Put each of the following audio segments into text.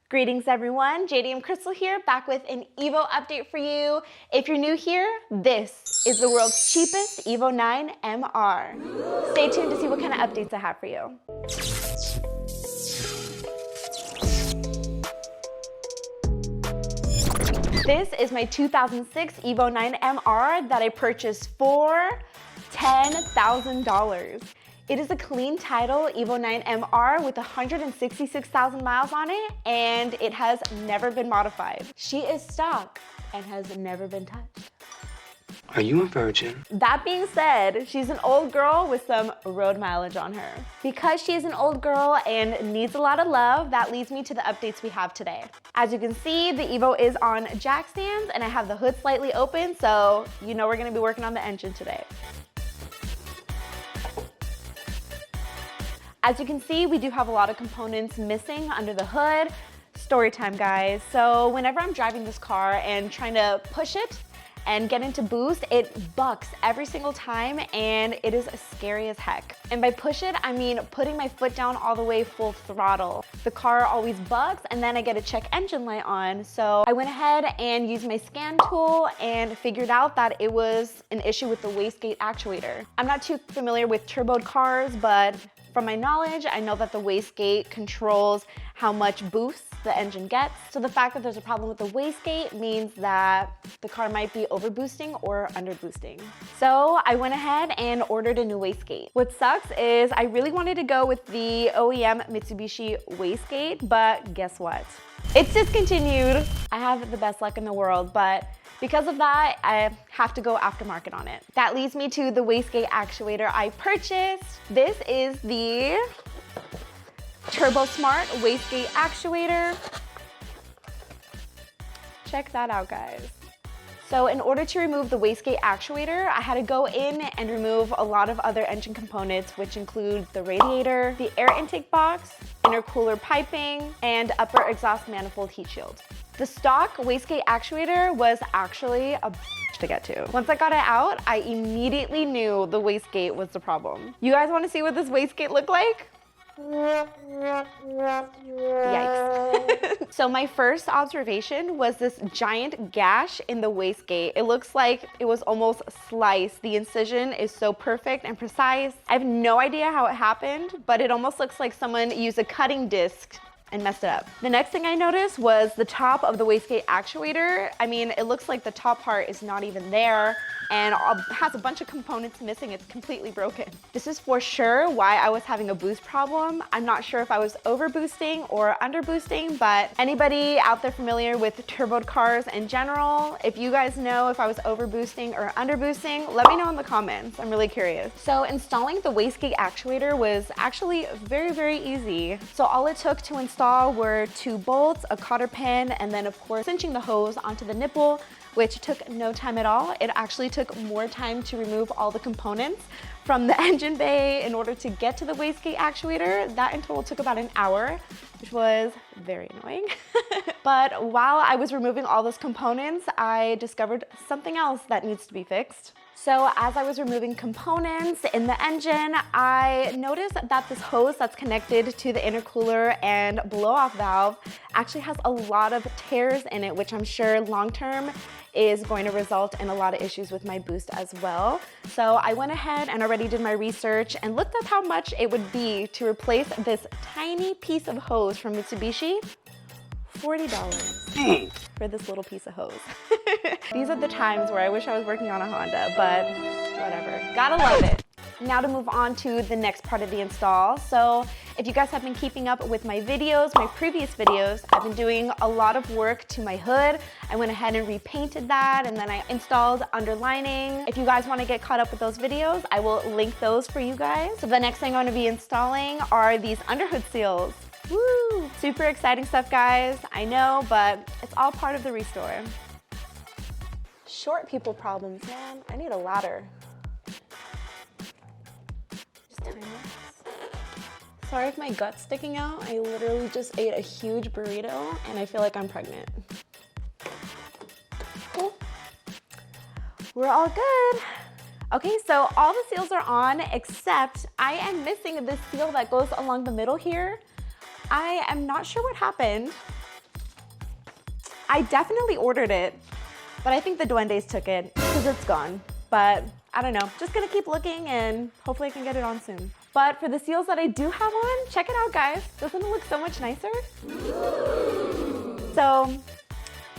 Greetings everyone, JDM Crystal here, back with an EVO update for you. If you're new here, this is the world's cheapest EVO IX MR. Stay tuned to see what kind of updates I have for you. This is my 2006 EVO IX MR that I purchased for $10,000. It is a clean title EVO IX MR with 166,000 miles on it, and it has never been modified. She is stock and has never been touched. Are you a virgin? That being said, she's an old girl with some road mileage on her. Because she is an old girl and needs a lot of love, that leads me to the updates we have today. As you can see, the EVO is on jack stands and I have the hood slightly open, so you know we're gonna be working on the engine today. As you can see, we do have a lot of components missing under the hood. Story time, guys. So whenever I'm driving this car and trying to push it and get into boost, it bucks every single time and it is scary as heck. And by push it, I mean putting my foot down all the way full throttle. The car always bugs and then I get a check engine light on. So I went ahead and used my scan tool and figured out that it was an issue with the wastegate actuator. I'm not too familiar with turboed cars, but from my knowledge, I know that the wastegate controls how much boost the engine gets. So the fact that there's a problem with the wastegate means that the car might be over boosting or under boosting. So I went ahead and ordered a new wastegate. What sucks is I really wanted to go with the OEM Mitsubishi wastegate, but guess what? It's discontinued. I have the best luck in the world, but because of that, I have to go aftermarket on it. That leads me to the wastegate actuator I purchased. This is the Turbo Smart wastegate actuator. Check that out, guys. So in order to remove the wastegate actuator, I had to go in and remove a lot of other engine components, which include the radiator, the air intake box, intercooler piping, and upper exhaust manifold heat shield. The stock wastegate actuator was actually a bitch to get to. Once I got it out, I immediately knew the wastegate was the problem. You guys want to see what this wastegate looked like? Yikes. So my first observation was this giant gash in the wastegate. It looks like it was almost sliced. The incision is so perfect and precise. I have no idea how it happened, but it almost looks like someone used a cutting disc and messed it up. The next thing I noticed was the top of the wastegate actuator. I mean, it looks like the top part is not even there and has a bunch of components missing. It's completely broken. This is for sure why I was having a boost problem. I'm not sure if I was over boosting or under boosting, but anybody out there familiar with turboed cars in general, if you guys know if I was over boosting or under boosting, let me know in the comments. I'm really curious. So installing the wastegate actuator was actually very, very easy. So all it took to install were 2 bolts, a cotter pin, and then of course cinching the hose onto the nipple, which took no time at all. It actually took more time to remove all the components from the engine bay in order to get to the wastegate actuator. That in total took about an hour, which was very annoying. But while I was removing all those components, I discovered something else that needs to be fixed. So as I was removing components in the engine, I noticed that this hose that's connected to the intercooler and blow-off valve actually has a lot of tears in it, which I'm sure long-term is going to result in a lot of issues with my boost as well. So I went ahead and already did my research and looked up how much it would be to replace this tiny piece of hose from Mitsubishi. $40 for this little piece of hose. These are the times where I wish I was working on a Honda, but whatever. Gotta love it. Now to move on to the next part of the install. So if you guys have been keeping up with my videos, my previous videos, I've been doing a lot of work to my hood. I went ahead and repainted that, and then I installed underlining. If you guys want to get caught up with those videos, I will link those for you guys. So the next thing I'm going to be installing are these underhood seals. Woo! Super exciting stuff, guys. I know, but it's all part of the restore. Short people problems, man. I need a ladder. Just time this. Sorry if my gut's sticking out. I literally just ate a huge burrito and I feel like I'm pregnant. Cool. We're all good. Okay, so all the seals are on except I am missing this seal that goes along the middle here. I am not sure what happened. I definitely ordered it, but I think the duendes took it because it's gone. But I don't know, just gonna keep looking and hopefully I can get it on soon. But for the seals that I do have on, check it out, guys. Doesn't it look so much nicer? So,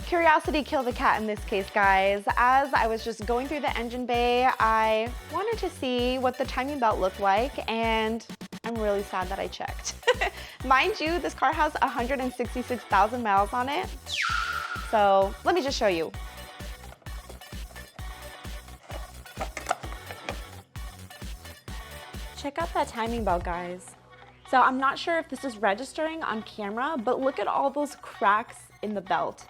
curiosity killed the cat in this case, guys. As I was just going through the engine bay, I wanted to see what the timing belt looked like, and I'm really sad that I checked. Mind you, this car has 166,000 miles on it. So let me just show you. Check out that timing belt, guys. So I'm not sure if this is registering on camera, but look at all those cracks in the belt.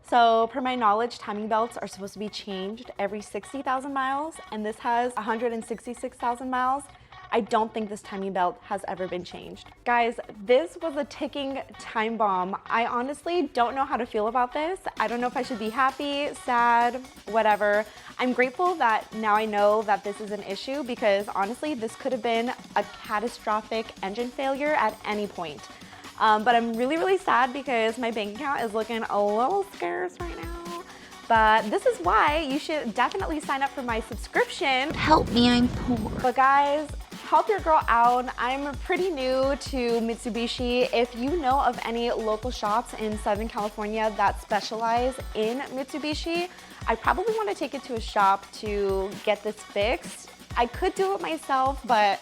So per my knowledge, timing belts are supposed to be changed every 60,000 miles, and this has 166,000 miles. I don't think this timing belt has ever been changed. Guys, this was a ticking time bomb. I honestly don't know how to feel about this. I don't know if I should be happy, sad, whatever. I'm grateful that now I know that this is an issue, because honestly, this could have been a catastrophic engine failure at any point. But I'm really, really sad because my bank account is looking a little scarce right now. But this is why you should definitely sign up for my subscription. Help me, I'm poor. But guys, help your girl out. I'm pretty new to Mitsubishi. If you know of any local shops in Southern California that specialize in Mitsubishi, I probably want to take it to a shop to get this fixed. I could do it myself, but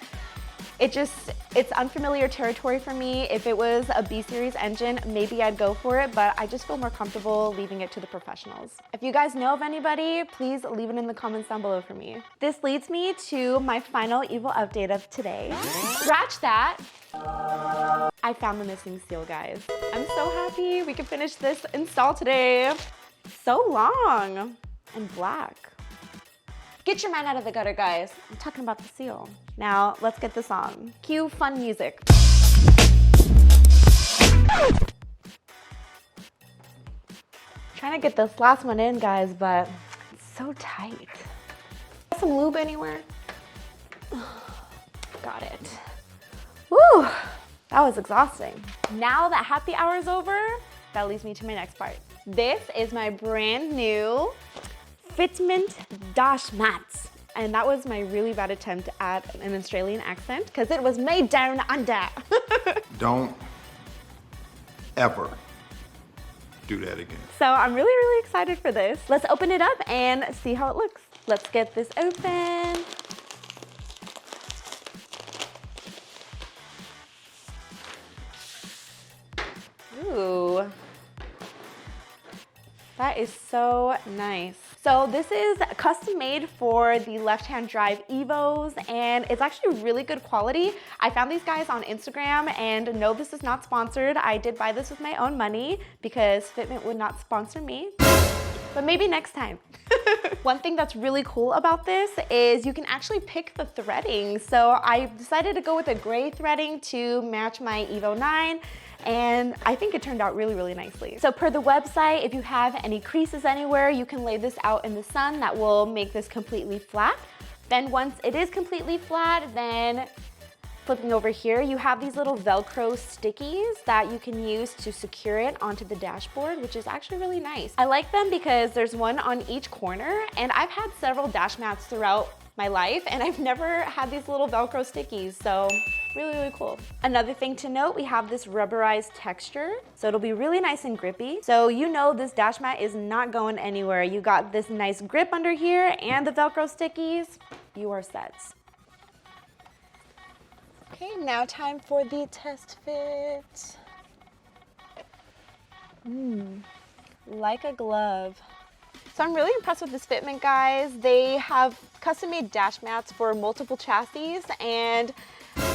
it's unfamiliar territory for me. If it was a B-Series engine, maybe I'd go for it, but I just feel more comfortable leaving it to the professionals. If you guys know of anybody, please leave it in the comments down below for me. This leads me to my final EVO update of today. Scratch that. I found the missing seal, guys. I'm so happy we can finish this install today. So long and black. Get your mind out of the gutter, guys. I'm talking about the seal. Now, let's get this on. Cue fun music. Trying to get this last one in, guys, but it's so tight. Got some lube anywhere? Got it. Woo, that was exhausting. Now that happy hour is over, that leads me to my next part. This is my brand new fitment dash mats. And that was my really bad attempt at an Australian accent because it was made down under. Don't ever do that again. So I'm really, really excited for this. Let's open it up and see how it looks. Let's get this open. Ooh. That is so nice. So this is custom made for the left-hand drive EVOs, and it's actually really good quality. I found these guys on Instagram, and no, this is not sponsored. I did buy this with my own money because Fitment would not sponsor me, but maybe next time. One thing that's really cool about this is you can actually pick the threading. So I decided to go with a gray threading to match my EVO IX. And I think it turned out really, really nicely. So per the website, if you have any creases anywhere, you can lay this out in the sun. That will make this completely flat. Then once it is completely flat, then flipping over here, you have these little Velcro stickies that you can use to secure it onto the dashboard, which is actually really nice. I like them because there's one on each corner, and I've had several dash mats throughout my life, and I've never had these little Velcro stickies, so really, really cool. Another thing to note, we have this rubberized texture, so it'll be really nice and grippy. So you know this dash mat is not going anywhere. You got this nice grip under here and the Velcro stickies, you are set. Okay, now time for the test fit. Like a glove. So I'm really impressed with this fitment, guys. They have custom-made dash mats for multiple chassis, and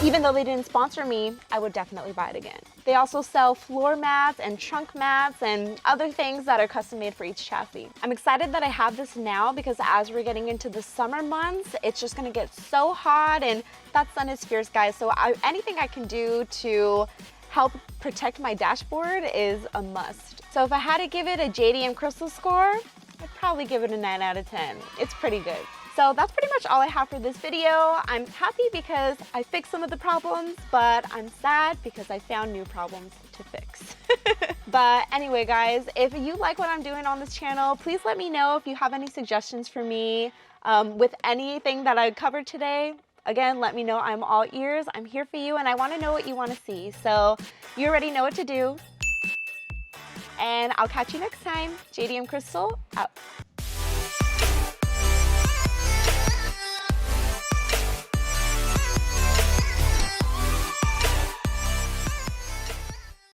even though they didn't sponsor me, I would definitely buy it again. They also sell floor mats and trunk mats and other things that are custom-made for each chassis. I'm excited that I have this now because as we're getting into the summer months, it's just gonna get so hot, and that sun is fierce, guys. So anything I can do to help protect my dashboard is a must. So if I had to give it a JDM Crystal score, I'd probably give it a 9 out of 10. It's pretty good. So that's pretty much all I have for this video. I'm happy because I fixed some of the problems, but I'm sad because I found new problems to fix. But anyway, guys, if you like what I'm doing on this channel, please let me know if you have any suggestions for me with anything that I covered today. Again, let me know. I'm all ears. I'm here for you, and I want to know what you want to see. So you already know what to do. And I'll catch you next time. JDM Crystal, out.